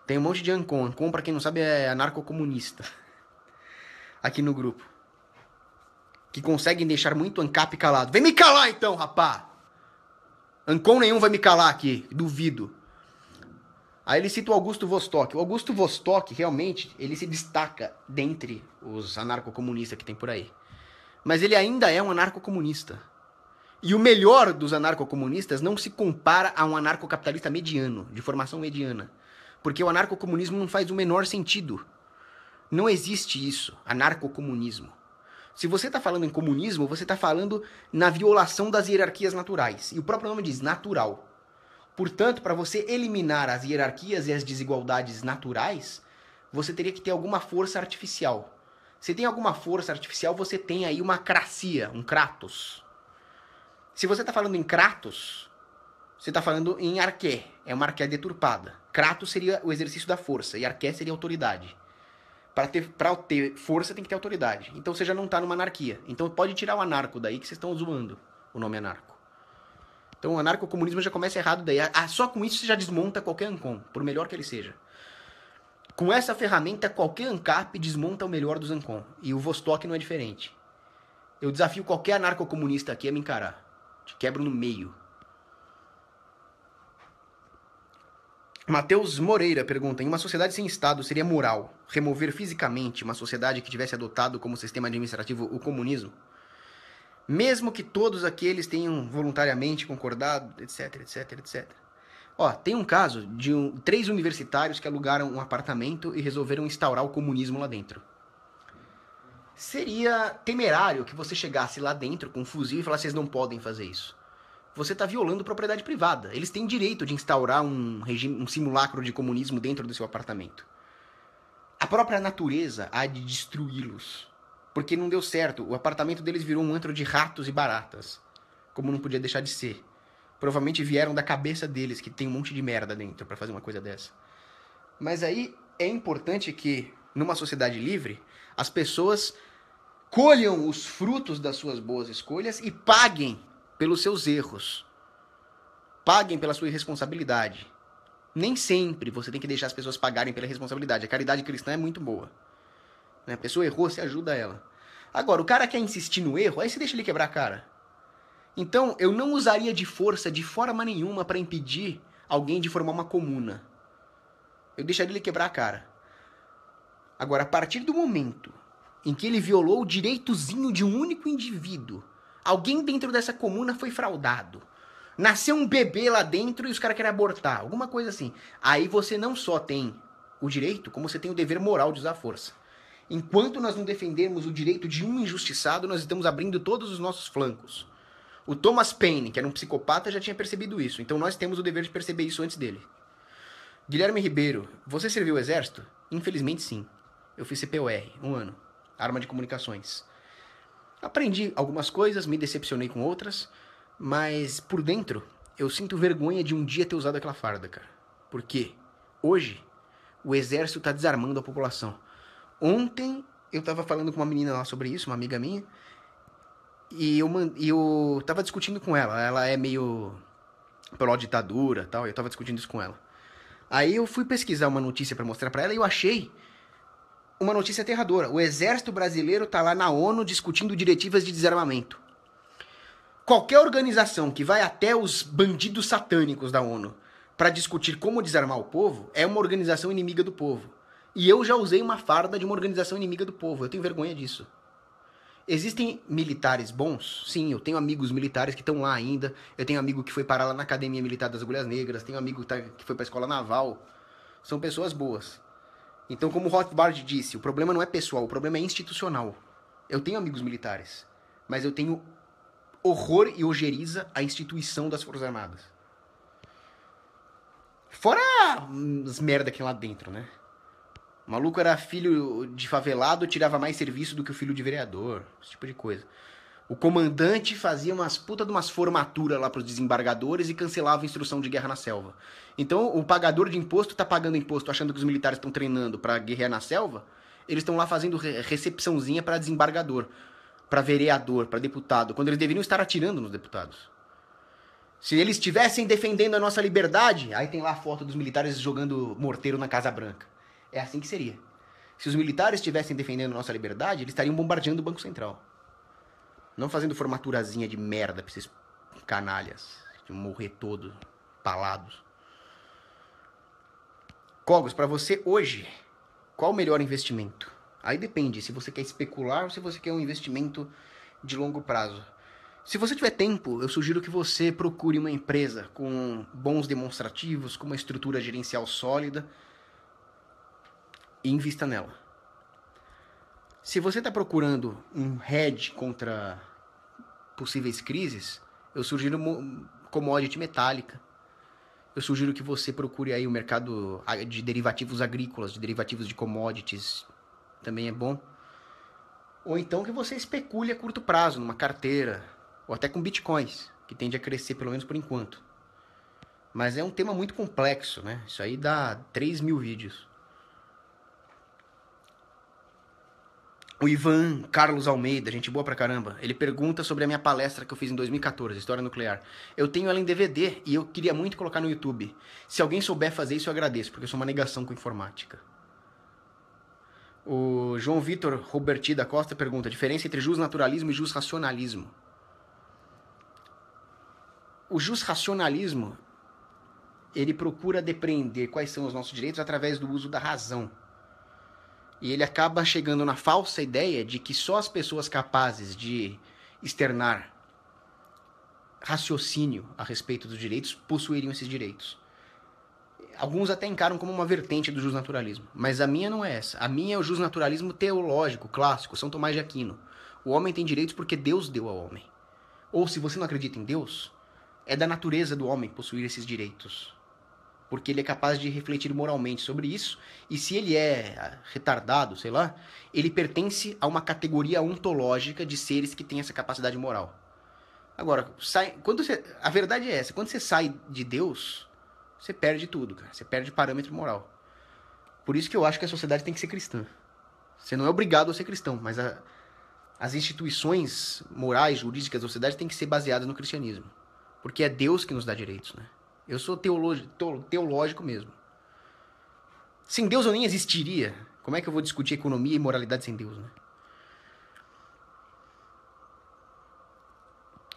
Tem um monte de Ancon. Ancon, pra quem não sabe, é anarcocomunista. Aqui no grupo. Que conseguem deixar muito ANCAP calado. Vem me calar então, rapá! Ancon nenhum vai me calar aqui. Duvido. Aí ele cita o Augusto Vostok. O Augusto Vostok, realmente, ele se destaca dentre os anarcocomunistas que tem por aí. Mas ele ainda é um anarcocomunista. E o melhor dos anarcocomunistas não se compara a um anarcocapitalista mediano, de formação mediana. Porque o anarcocomunismo não faz o menor sentido. Não existe isso, anarcocomunismo. Se você está falando em comunismo, você está falando na violação das hierarquias naturais. E o próprio nome diz natural. Portanto, para você eliminar as hierarquias e as desigualdades naturais, você teria que ter alguma força artificial. Se tem alguma força artificial, você tem aí uma cracia, um Kratos. Se você está falando em Kratos, você está falando em arqué. É uma arqué deturpada. Kratos seria o exercício da força e arqué seria a autoridade. Para ter força tem que ter autoridade. Então você já não está numa anarquia. Então pode tirar o anarco daí que vocês estão zoando o nome anarco. Então o anarcocomunismo já começa errado daí. Só com isso você já desmonta qualquer ANCOM, por melhor que ele seja. Com essa ferramenta, qualquer ANCAP desmonta o melhor dos ANCOM. E o Vostok não é diferente. Eu desafio qualquer anarcocomunista aqui a me encarar. Te quebro no meio. Matheus Moreira pergunta, em uma sociedade sem Estado seria moral remover fisicamente uma sociedade que tivesse adotado como sistema administrativo o comunismo? Mesmo que todos aqueles tenham voluntariamente concordado, etc, etc, etc. Ó, tem um caso de 3 universitários que alugaram um apartamento e resolveram instaurar o comunismo lá dentro. Seria temerário que você chegasse lá dentro com um fuzil e falasse, vocês não podem fazer isso. Você está violando propriedade privada. Eles têm direito de instaurar um simulacro de comunismo dentro do seu apartamento. A própria natureza há de destruí-los. Porque não deu certo. O apartamento deles virou um antro de ratos e baratas. Como não podia deixar de ser. Provavelmente vieram da cabeça deles, que tem um monte de merda dentro para fazer uma coisa dessa. Mas aí é importante que, numa sociedade livre, as pessoas colham os frutos das suas boas escolhas e paguem pelos seus erros. Paguem pela sua irresponsabilidade. Nem sempre você tem que deixar as pessoas pagarem pela responsabilidade. A caridade cristã é muito boa. A pessoa errou, você ajuda ela. Agora, o cara quer insistir no erro, aí você deixa ele quebrar a cara. Então, eu não usaria de força de forma nenhuma para impedir alguém de formar uma comuna. Eu deixaria ele quebrar a cara. Agora, a partir do momento em que ele violou o direitozinho de um único indivíduo, alguém dentro dessa comuna foi fraudado. Nasceu um bebê lá dentro e os caras querem abortar. Alguma coisa assim. Aí você não só tem o direito, como você tem o dever moral de usar a força. Enquanto nós não defendermos o direito de um injustiçado, nós estamos abrindo todos os nossos flancos. O Thomas Paine, que era um psicopata, já tinha percebido isso. Então nós temos o dever de perceber isso antes dele. Guilherme Ribeiro, você serviu o exército? Infelizmente sim. Eu fiz CPOR, 1 ano. Arma de comunicações. Aprendi algumas coisas, me decepcionei com outras, mas por dentro eu sinto vergonha de um dia ter usado aquela farda, cara. Porque hoje o exército tá desarmando a população. Ontem eu tava falando com uma menina lá sobre isso, uma amiga minha, e eu tava discutindo com ela. Ela é meio pró-ditadura e tal, eu tava discutindo isso com ela. Aí eu fui pesquisar uma notícia pra mostrar pra ela e eu achei uma notícia aterradora. O exército brasileiro tá lá na ONU discutindo diretivas de desarmamento. Qualquer organização que vai até os bandidos satânicos da ONU pra discutir como desarmar o povo é uma organização inimiga do povo. E eu já usei uma farda de uma organização inimiga do povo. Eu tenho vergonha disso. Existem militares bons? Sim, eu tenho amigos militares que estão lá ainda. Eu tenho amigo que foi parar lá na Academia Militar das Agulhas Negras. Tenho amigo que foi pra escola naval. São pessoas boas. Então, como o Rothbard disse, o problema não é pessoal, o problema é institucional. Eu tenho amigos militares, mas eu tenho horror e ojeriza à instituição das Forças Armadas. Fora as merda que tem lá dentro, né? O maluco era filho de favelado, tirava mais serviço do que o filho de vereador. Esse tipo de coisa. O comandante fazia umas puta de umas formaturas lá pros desembargadores e cancelava a instrução de guerra na selva. Então, o pagador de imposto tá pagando imposto achando que os militares estão treinando pra guerrear na selva. Eles estão lá fazendo recepçãozinha pra desembargador, pra vereador, pra deputado, quando eles deveriam estar atirando nos deputados. Se eles estivessem defendendo a nossa liberdade, aí tem lá a foto dos militares jogando morteiro na Casa Branca. É assim que seria. Se os militares estivessem defendendo a nossa liberdade, eles estariam bombardeando o Banco Central. Não fazendo formaturazinha de merda pra esses canalhas. De morrer todos, palados. Cogos, pra você hoje, qual o melhor investimento? Aí depende se você quer especular ou se você quer um investimento de longo prazo. Se você tiver tempo, eu sugiro que você procure uma empresa com bons demonstrativos, com uma estrutura gerencial sólida e invista nela. Se você está procurando um hedge contra possíveis crises, eu sugiro commodity metálica. Eu sugiro que você procure aí o mercado de derivativos agrícolas, de derivativos de commodities, também é bom. Ou então que você especule a curto prazo, numa carteira, ou até com bitcoins, que tende a crescer pelo menos por enquanto. Mas é um tema muito complexo, né? Isso aí dá 3.000 vídeos. O Ivan Carlos Almeida, gente boa pra caramba, ele pergunta sobre a minha palestra que eu fiz em 2014, História Nuclear. Eu tenho ela em DVD e eu queria muito colocar no YouTube. Se alguém souber fazer isso, eu agradeço, porque eu sou uma negação com informática. O João Vitor Roberti da Costa pergunta, diferença entre justnaturalismo e justracionalismo. O justracionalismo, ele procura depreender quais são os nossos direitos através do uso da razão. E ele acaba chegando na falsa ideia de que só as pessoas capazes de externar raciocínio a respeito dos direitos possuiriam esses direitos. Alguns até encaram como uma vertente do justnaturalismo, mas a minha não é essa. A minha é o justnaturalismo teológico, clássico, São Tomás de Aquino. O homem tem direitos porque Deus deu ao homem. Ou se você não acredita em Deus, é da natureza do homem possuir esses direitos. Porque ele é capaz de refletir moralmente sobre isso, e se ele é retardado, sei lá, ele pertence a uma categoria ontológica de seres que têm essa capacidade moral. Agora, a verdade é essa, quando você sai de Deus, você perde tudo, cara. Você perde parâmetro moral. Por isso que eu acho que a sociedade tem que ser cristã. Você não é obrigado a ser cristão, mas as instituições morais, jurídicas da sociedade têm que ser baseadas no cristianismo. Porque é Deus que nos dá direitos, né? Eu sou teológico mesmo. Sem Deus eu nem existiria. Como é que eu vou discutir economia e moralidade sem Deus, né?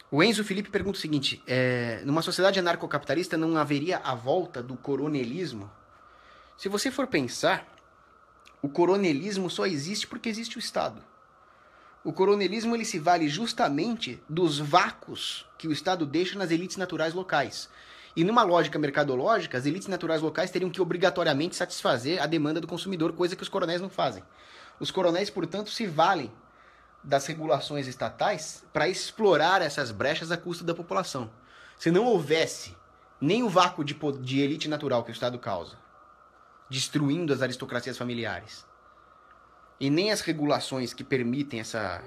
O Enzo Felipe pergunta o seguinte, numa sociedade anarcocapitalista não haveria a volta do coronelismo? Se você for pensar, o coronelismo só existe porque existe o Estado. O coronelismo ele se vale justamente dos vácuos que o Estado deixa nas elites naturais locais. E numa lógica mercadológica, as elites naturais locais teriam que obrigatoriamente satisfazer a demanda do consumidor, coisa que os coronéis não fazem. Os coronéis, portanto, se valem das regulações estatais para explorar essas brechas à custa da população. Se não houvesse nem o vácuo de elite natural que o Estado causa, destruindo as aristocracias familiares, e nem as regulações que permitem essa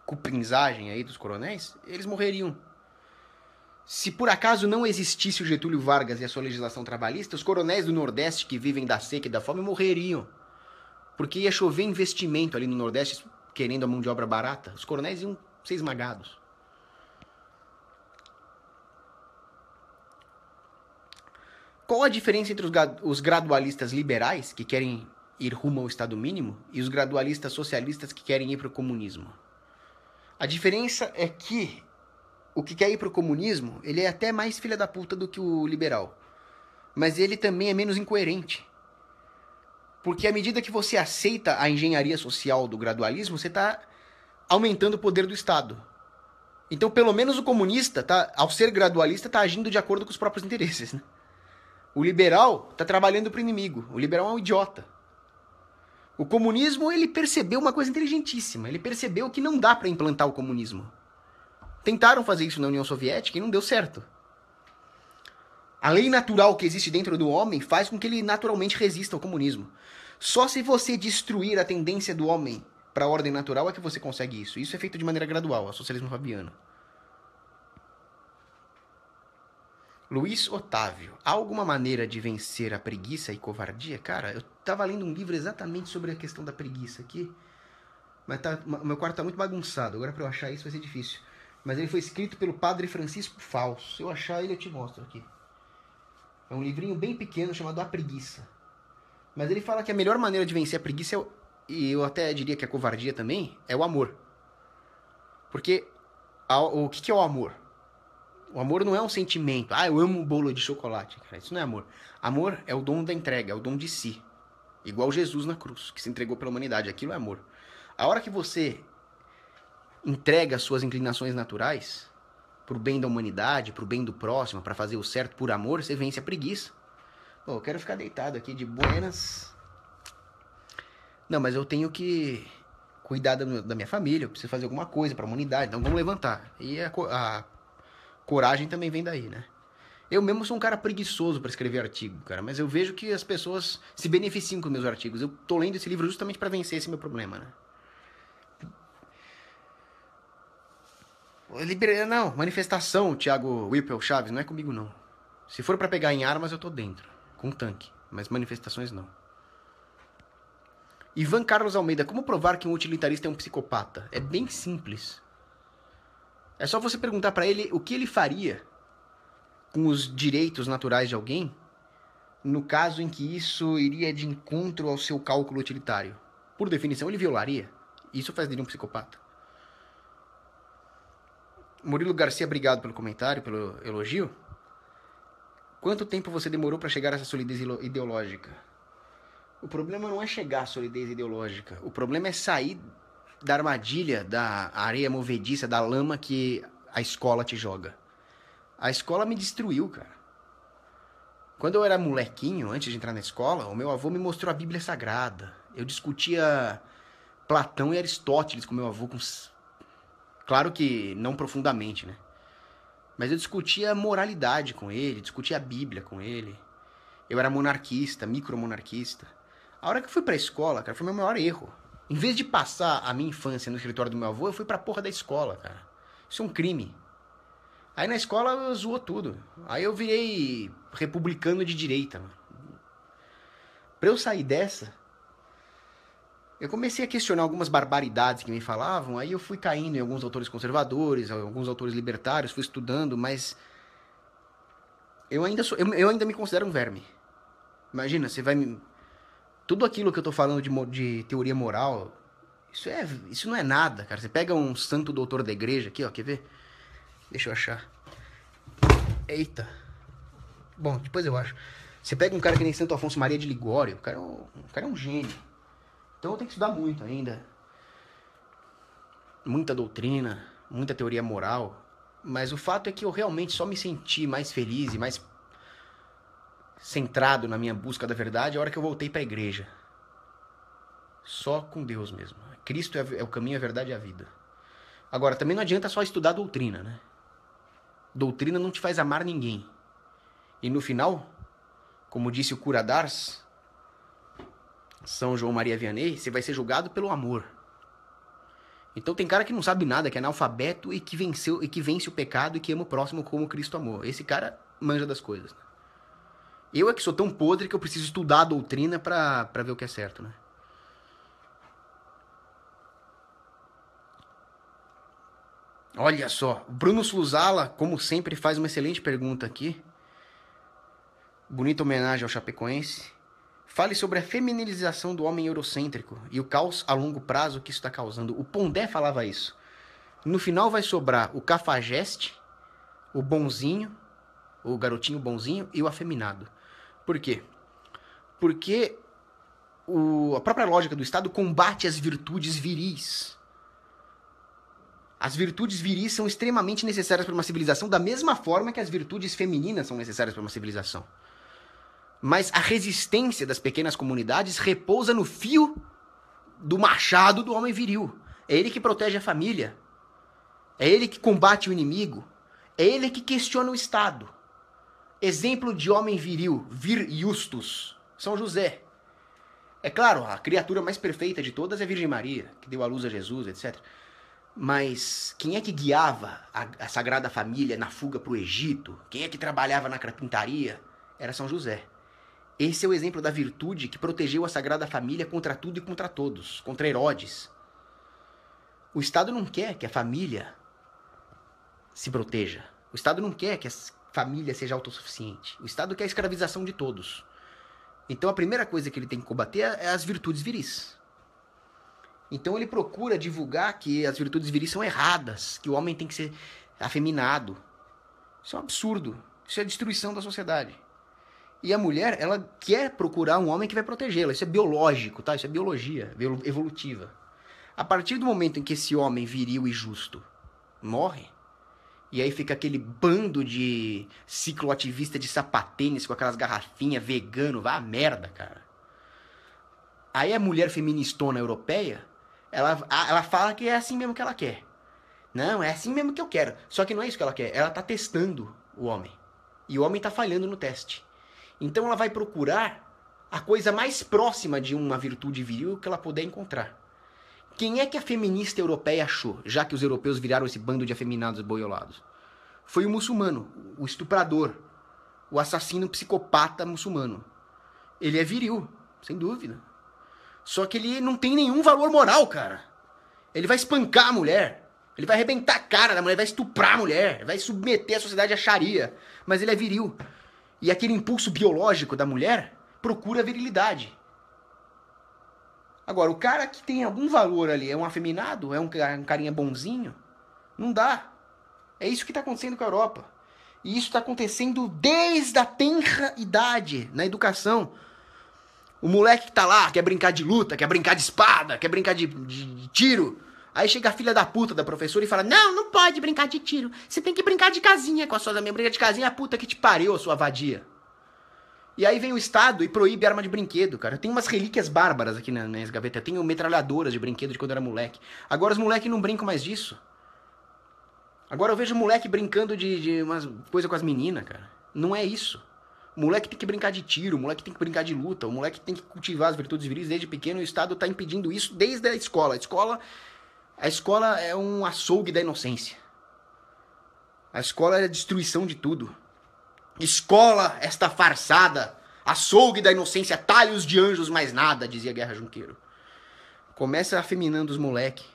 cupinzagem aí dos coronéis, eles morreriam. Se por acaso não existisse o Getúlio Vargas e a sua legislação trabalhista, os coronéis do Nordeste que vivem da seca e da fome morreriam. Porque ia chover investimento ali no Nordeste, querendo a mão de obra barata. Os coronéis iam ser esmagados. Qual a diferença entre os gradualistas liberais, que querem ir rumo ao Estado mínimo, e os gradualistas socialistas que querem ir para o comunismo? A diferença é que o que quer ir pro comunismo, ele é até mais filha da puta do que o liberal. Mas ele também é menos incoerente. Porque à medida que você aceita a engenharia social do gradualismo, você está aumentando o poder do Estado. Então, pelo menos o comunista, ao ser gradualista, está agindo de acordo com os próprios interesses, né? O liberal está trabalhando pro inimigo. O liberal é um idiota. O comunismo, ele percebeu uma coisa inteligentíssima. Ele percebeu que não dá para implantar o comunismo. Tentaram fazer isso na União Soviética e não deu certo. A lei natural que existe dentro do homem faz com que ele naturalmente resista ao comunismo. Só se você destruir a tendência do homem para a ordem natural é que você consegue isso. Isso é feito de maneira gradual, é o socialismo fabiano. Luiz Otávio, há alguma maneira de vencer a preguiça e covardia? Cara, eu tava lendo um livro exatamente sobre a questão da preguiça aqui, mas meu quarto tá muito bagunçado, agora para eu achar isso vai ser difícil. Mas ele foi escrito pelo padre Francisco Fausto. Se eu achar ele, eu te mostro aqui. É um livrinho bem pequeno chamado A Preguiça. Mas ele fala que a melhor maneira de vencer a preguiça, e eu até diria que a covardia também, é o amor. Porque o que é o amor? O amor não é um sentimento. Ah, eu amo bolo de chocolate. Cara, isso não é amor. Amor é o dom da entrega, é o dom de si. Igual Jesus na cruz, que se entregou pela humanidade. Aquilo é amor. A hora que você entrega as suas inclinações naturais pro bem da humanidade, pro bem do próximo, para fazer o certo por amor, você vence a preguiça. Pô, eu quero ficar deitado aqui de buenas. Não, mas eu tenho que cuidar da minha família, eu preciso fazer alguma coisa pra humanidade, então vamos levantar. E a coragem também vem daí, né? Eu mesmo sou um cara preguiçoso pra escrever artigo, cara, mas eu vejo que as pessoas se beneficiam com meus artigos. Eu tô lendo esse livro justamente pra vencer esse meu problema, né? Não, manifestação, Thiago Whipple Chaves, não é comigo não. Se for pra pegar em armas, eu tô dentro, com tanque, mas manifestações não. Ivan Carlos Almeida, como provar que um utilitarista é um psicopata? É bem simples. É só você perguntar pra ele o que ele faria com os direitos naturais de alguém no caso em que isso iria de encontro ao seu cálculo utilitário. Por definição, ele violaria. Isso faz dele um psicopata. Murilo Garcia, obrigado pelo comentário, pelo elogio. Quanto tempo você demorou para chegar a essa solidez ideológica? O problema não é chegar à solidez ideológica. O problema é sair da armadilha, da areia movediça, da lama que a escola te joga. A escola me destruiu, cara. Quando eu era molequinho, antes de entrar na escola, o meu avô me mostrou a Bíblia Sagrada. Eu discutia Platão e Aristóteles com meu avô. Claro que não profundamente, né? Mas eu discutia moralidade com ele, discutia a Bíblia com ele. Eu era monarquista, micromonarquista. A hora que eu fui pra escola, cara, foi meu maior erro. Em vez de passar a minha infância no escritório do meu avô, eu fui pra porra da escola, cara. Isso é um crime. Aí na escola zoou tudo. Aí eu virei republicano de direita, mano. Pra eu sair dessa, eu comecei a questionar algumas barbaridades que me falavam, aí eu fui caindo em alguns autores conservadores, alguns autores libertários, fui estudando, mas eu ainda me considero um verme. Imagina, você vai me... Tudo aquilo que eu tô falando de teoria moral, isso não é nada, cara. Você pega um santo doutor da igreja aqui, ó, quer ver? Deixa eu achar. Eita. Bom, depois eu acho. Você pega um cara que nem Santo Afonso Maria de Ligório, o cara é um gênio. Então eu tenho que estudar muito ainda. Muita doutrina, muita teoria moral. Mas o fato é que eu realmente só me senti mais feliz e mais centrado na minha busca da verdade a hora que eu voltei para a igreja. Só com Deus mesmo. Cristo é o caminho, a verdade e a vida. Agora, também não adianta só estudar doutrina, né? Doutrina não te faz amar ninguém. E no final, como disse o cura d'Ars, São João Maria Vianney, você vai ser julgado pelo amor. Então tem cara que não sabe nada, que é analfabeto e que vence o pecado e que ama o próximo como Cristo amou. Esse cara manja das coisas. Né? Eu é que sou tão podre que eu preciso estudar a doutrina pra ver o que é certo, né? Olha só, Bruno Sluzala, como sempre, faz uma excelente pergunta aqui. Bonita homenagem ao Chapecoense. Fale sobre a feminilização do homem eurocêntrico e o caos a longo prazo que isso está causando. O Pondé falava isso. No final vai sobrar o cafajeste, o bonzinho, o garotinho bonzinho e o afeminado. Por quê? Porque a própria lógica do Estado combate as virtudes viris. As virtudes viris são extremamente necessárias para uma civilização, da mesma forma que as virtudes femininas são necessárias para uma civilização. Mas a resistência das pequenas comunidades repousa no fio do machado do homem viril. É ele que protege a família. É ele que combate o inimigo. É ele que questiona o Estado. Exemplo de homem viril, vir justus, São José. É claro, a criatura mais perfeita de todas é a Virgem Maria, que deu à luz a Jesus, etc. Mas quem é que guiava a Sagrada Família na fuga para o Egito? Quem é que trabalhava na carpintaria? Era São José. Esse é o exemplo da virtude que protegeu a Sagrada Família contra tudo e contra todos, contra Herodes. O Estado não quer que a família se proteja. O Estado não quer que a família seja autossuficiente. O Estado quer a escravização de todos. Então a primeira coisa que ele tem que combater é as virtudes viris. Então ele procura divulgar que as virtudes viris são erradas, que o homem tem que ser afeminado. Isso é um absurdo. Isso é a destruição da sociedade. E a mulher, ela quer procurar um homem que vai protegê-la. Isso é biológico, tá? Isso é biologia evolutiva. A partir do momento em que esse homem viril e justo morre, e aí fica aquele bando de cicloativista de sapatênis com aquelas garrafinhas vegano, vai a merda, cara. Aí a mulher feministona europeia, ela fala que é assim mesmo que ela quer. Não, é assim mesmo que eu quero. Só que não é isso que ela quer. Ela tá testando o homem. E o homem tá falhando no teste. Então ela vai procurar a coisa mais próxima de uma virtude viril que ela puder encontrar. Quem é que a feminista europeia achou, já que os europeus viraram esse bando de afeminados boiolados? Foi o muçulmano, o estuprador, o assassino psicopata muçulmano. Ele é viril, sem dúvida. Só que ele não tem nenhum valor moral, cara. Ele vai espancar a mulher. Ele vai arrebentar a cara da mulher, vai estuprar a mulher, vai submeter a sociedade à Sharia. Mas ele é viril. E aquele impulso biológico da mulher procura a virilidade. Agora, o cara que tem algum valor ali é um afeminado? É um carinha bonzinho? Não dá. É isso que está acontecendo com a Europa. E isso está acontecendo desde a tenra idade, na educação. O moleque que tá lá, quer brincar de luta, quer brincar de espada, quer brincar de tiro. Aí chega a filha da puta da professora e fala, não pode brincar de tiro. Você tem que brincar de casinha com as suas amigas. Brincar de casinha é a puta que te pariu, sua vadia. E aí vem o Estado e proíbe arma de brinquedo, cara. Eu tenho umas relíquias bárbaras aqui nas minhas gavetas. Eu tenho metralhadoras de brinquedo de quando eu era moleque. Agora os moleques não brincam mais disso. Agora eu vejo moleque brincando de umas coisas com as meninas, cara. Não é isso. O moleque tem que brincar de tiro, o moleque tem que brincar de luta, o moleque tem que cultivar as virtudes viris desde pequeno e o Estado tá impedindo isso desde a escola. A escola é um açougue da inocência. A escola é a destruição de tudo. Escola, esta farsada, açougue da inocência, talhos de anjos, mais nada, dizia Guerra Junqueiro. Começa afeminando os moleque.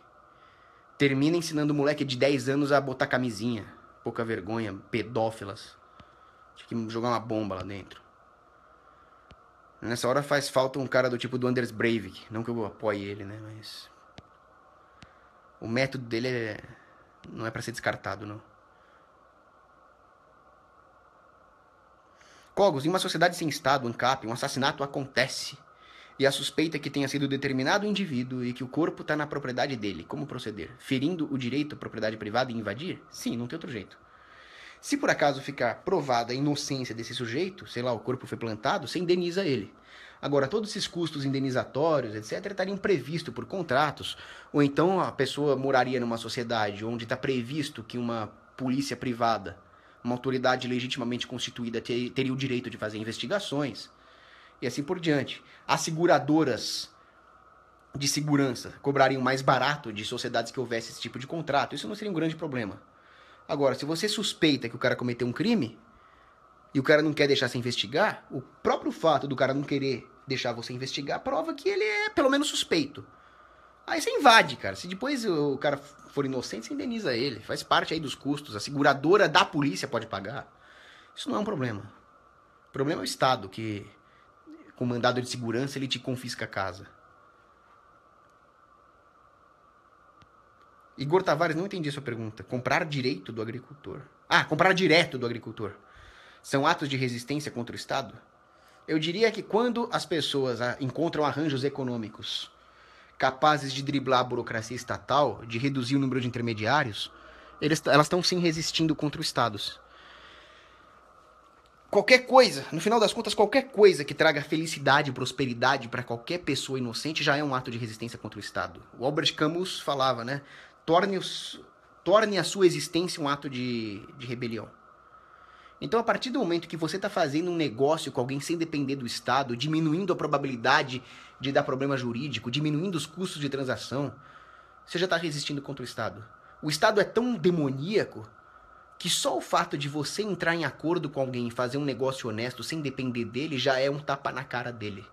Termina ensinando o moleque de 10 anos a botar camisinha. Pouca vergonha, pedófilas. Tinha que jogar uma bomba lá dentro. Nessa hora faz falta um cara do tipo do Anders Breivik. Não que eu apoie ele, né, mas... O método dele não é pra ser descartado, não. Cogos, em uma sociedade sem Estado, ANCAP, um assassinato acontece. E a suspeita é que tenha sido determinado o indivíduo e que o corpo está na propriedade dele. Como proceder? Ferindo o direito à propriedade privada e invadir? Sim, não tem outro jeito. Se por acaso ficar provada a inocência desse sujeito, sei lá, o corpo foi plantado, você indeniza ele. Agora, todos esses custos indenizatórios, etc., estariam previstos por contratos, ou então a pessoa moraria numa sociedade onde está previsto que uma polícia privada, uma autoridade legitimamente constituída, teria o direito de fazer investigações, e assim por diante. As seguradoras de segurança cobrariam mais barato de sociedades que houvesse esse tipo de contrato. Isso não seria um grande problema. Agora, se você suspeita que o cara cometeu um crime e o cara não quer deixar você investigar, o próprio fato do cara não querer deixar você investigar prova que ele é pelo menos suspeito. Aí você invade, cara. Se depois o cara for inocente, você indeniza ele. Faz parte aí dos custos. A seguradora da polícia pode pagar. Isso não é um problema. O problema é o Estado, que com mandado de segurança ele te confisca a casa. Igor Tavares, não entendi a sua pergunta. Comprar direito do agricultor. Ah, comprar direto do agricultor. São atos de resistência contra o Estado? Eu diria que quando as pessoas encontram arranjos econômicos capazes de driblar a burocracia estatal, de reduzir o número de intermediários, elas estão sim resistindo contra o Estado. Qualquer coisa, no final das contas, qualquer coisa que traga felicidade e prosperidade para qualquer pessoa inocente já é um ato de resistência contra o Estado. O Albert Camus falava, né? Torne a sua existência um ato de rebelião. Então, a partir do momento que você está fazendo um negócio com alguém sem depender do Estado, diminuindo a probabilidade de dar problema jurídico, diminuindo os custos de transação, você já está resistindo contra o Estado. O Estado é tão demoníaco que só o fato de você entrar em acordo com alguém e fazer um negócio honesto sem depender dele já é um tapa na cara dele.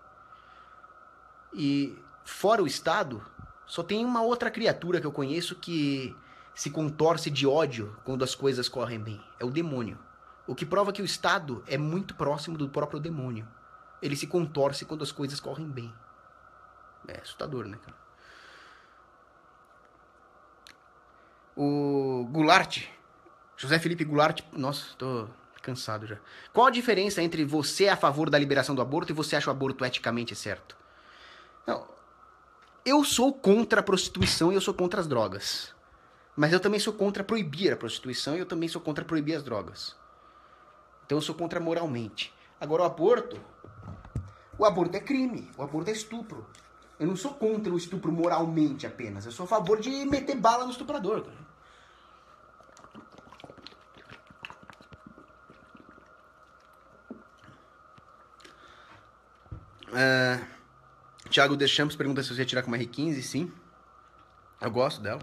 E fora o Estado, só tem uma outra criatura que eu conheço que se contorce de ódio quando as coisas correm bem. É o demônio. O que prova que o Estado é muito próximo do próprio demônio. Ele se contorce quando as coisas correm bem. É assustador, né, cara? O Goulart, José Felipe Goulart, nossa, tô cansado já. Qual a diferença entre você é a favor da liberação do aborto e você acha o aborto eticamente certo? Não, eu sou contra a prostituição e eu sou contra as drogas. Mas eu também sou contra proibir a prostituição e eu também sou contra proibir as drogas. Então eu sou contra moralmente. Agora o aborto é crime, o aborto é estupro. Eu não sou contra o estupro moralmente apenas, eu sou a favor de meter bala no estuprador. Thiago Deschamps pergunta se você ia tirar com uma R15, sim. Eu gosto dela.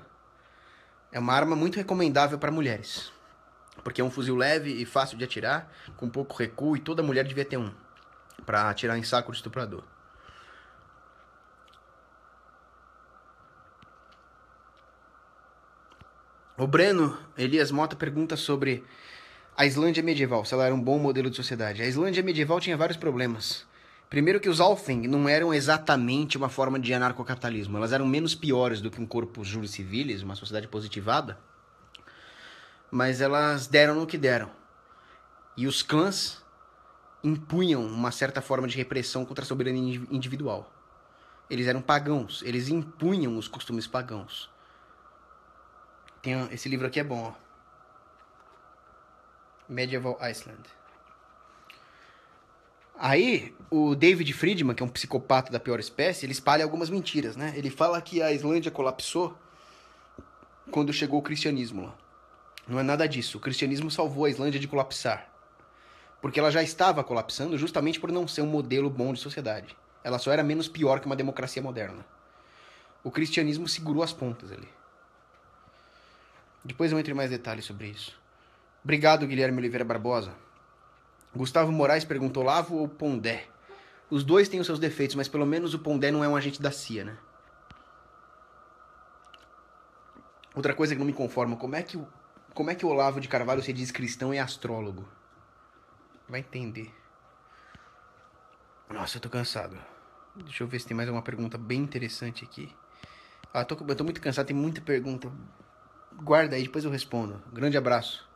É uma arma muito recomendável para mulheres. Porque é um fuzil leve e fácil de atirar, com pouco recuo, e toda mulher devia ter um. Pra atirar em saco de estuprador. O Breno Elias Mota pergunta sobre a Islândia medieval, se ela era um bom modelo de sociedade. A Islândia medieval tinha vários problemas. Primeiro que os Althing não eram exatamente uma forma de anarcocapitalismo. Elas eram menos piores do que um corpus juris civilis, uma sociedade positivada. Mas elas deram no que deram. E os clãs impunham uma certa forma de repressão contra a soberania individual. Eles eram pagãos, eles impunham os costumes pagãos. Esse livro aqui é bom, ó. Medieval Iceland. Aí, o David Friedman, que é um psicopata da pior espécie, ele espalha algumas mentiras, né? Ele fala que a Islândia colapsou quando chegou o cristianismo lá. Não é nada disso. O cristianismo salvou a Islândia de colapsar. Porque ela já estava colapsando justamente por não ser um modelo bom de sociedade. Ela só era menos pior que uma democracia moderna. O cristianismo segurou as pontas ali. Depois eu entro em mais detalhes sobre isso. Obrigado, Guilherme Oliveira Barbosa. Gustavo Moraes perguntou: Olavo ou Pondé? Os dois têm os seus defeitos, mas pelo menos o Pondé não é um agente da CIA, né? Outra coisa que não me conforma, como é que o Olavo de Carvalho se diz cristão e astrólogo? Vai entender. Nossa, eu tô cansado. Deixa eu ver se tem mais alguma pergunta bem interessante aqui. Eu tô muito cansado, tem muita pergunta. Guarda aí, depois eu respondo. Grande abraço.